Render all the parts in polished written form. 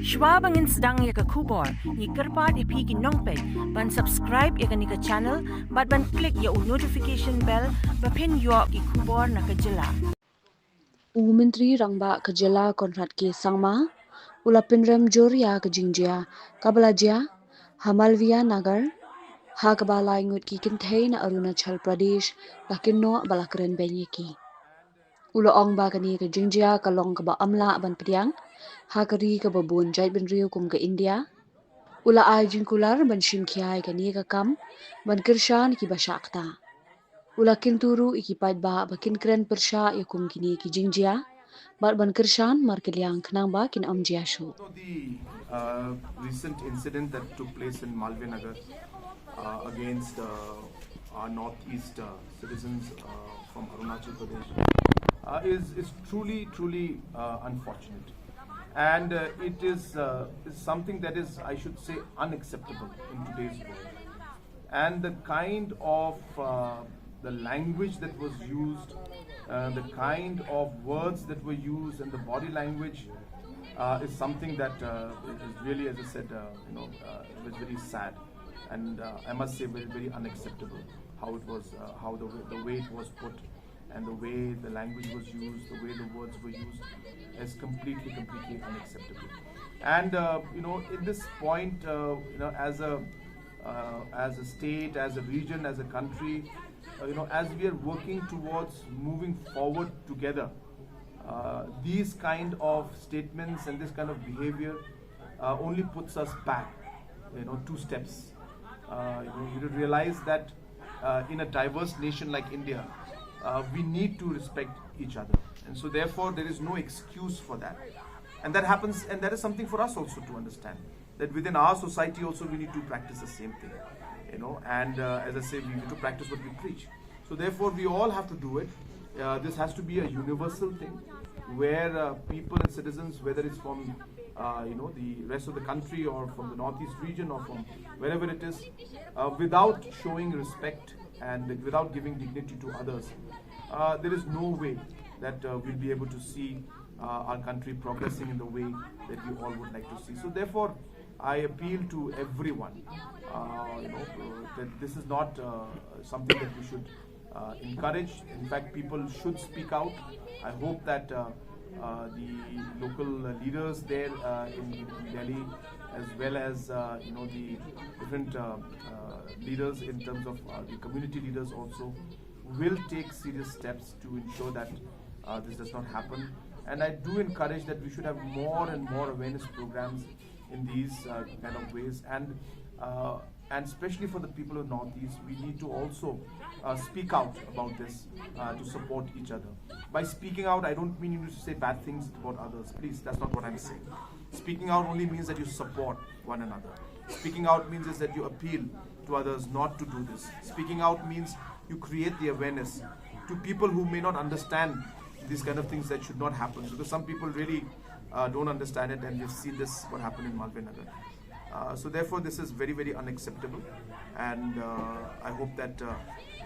Shwa bangin sedang ya ke kubor, ni kerpat ipi ki nongpek, ban subscribe ya ke ni ke channel, ban klik ya notification bell, bapin yo ki kubor na ke jylla. Menteri Rangba ke jylla konrad ke sangma, ula pinrem joria ke jingjia, kabalaja, Hamalvia Nagar, ha kaba Lai Ngut ki Kynthei na Arunachal Pradesh, lakinno bala Kren Beiñ ki. Ula ong ba kani ke jingjia kalong kaba amla ban Pdiang, ha kari kaba Beiñ Jaitbynriew kum ke India. Ula ai jinkular ban shimkhiai kani ke kam, ban kirshan ki bashakta. Ula kinturu ikipad ba bakin kren persha yakum kini ki jingjia, ban kirshan mar kiliang knang ba kin amjia shu. The recent incident that took place in Malviya Nagar against our northeast citizens from Arunachal Pradesh is truly unfortunate, and it is something that is, I should say, unacceptable in today's world. And the kind of the language that was used, the kind of words that were used, and the body language is something that is really, as I said, it was very sad, and I must say very unacceptable. How it was, how the way it was put, and the way the language was used, the way the words were used, is completely unacceptable. And in this point, as a state, as a region, as a country, as we are working towards moving forward together, these kind of statements and this kind of behavior only puts us back, 2 steps. You realize that in a diverse nation like India, we need to respect each other, and so therefore there is no excuse for that. And that happens, and that is something for us also to understand, that within our society also we need to practice the same thing, and as I say, we need to practice what we preach. So therefore we all have to do it. This has to be a universal thing, where people and citizens, whether it's from the rest of the country or from the northeast region or from wherever it is, without showing respect and without giving dignity to others, there is no way that we'll be able to see our country progressing in the way that we all would like to see. So therefore, I appeal to everyone, that this is not something that we should encourage. In fact, people should speak out. I hope that the local leaders there in Delhi, as well as the different leaders in terms of the community leaders also, will take serious steps to ensure that this does not happen. And I do encourage that we should have more and more awareness programs in these kind of ways, and especially for the people of Northeast, we need to also speak out about this to support each other. By speaking out, I don't mean you need to say bad things about others. Please, that's not what I'm saying. Speaking out only means that you support one another. Speaking out means is that you appeal to others not to do this. Speaking out means you create the awareness to people who may not understand these kind of things that should not happen, because some people really don't understand it, and we've seen this what happened in Malviya Nagar. So therefore this is very unacceptable, and I hope that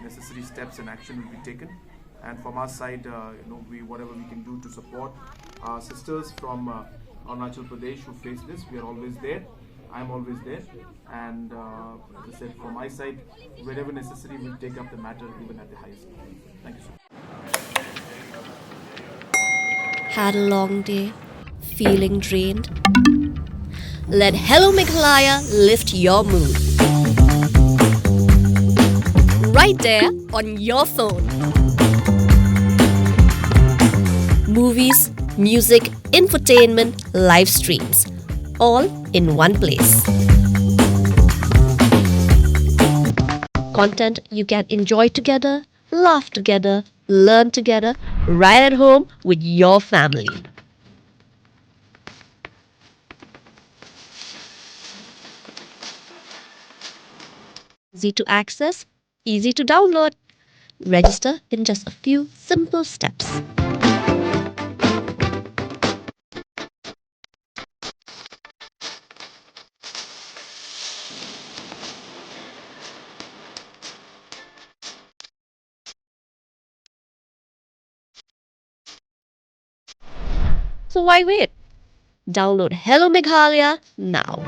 necessary steps and action will be taken. And from our side, whatever we can do to support our sisters from Arunachal Pradesh who face this, we are always there. I'm always there, and as I said, from my side, wherever necessary, we'll take up the matter even at the highest level. Thank you so much. Had a long day, feeling drained? Let Hello Meghalaya lift your mood. Right there on your phone. Movies, music, infotainment, live streams, all in one place. Content you can enjoy together, laugh together, learn together, right at home with your family. Easy to access, easy to download. Register in just a few simple steps. So why wait? Download Hello Meghalaya now.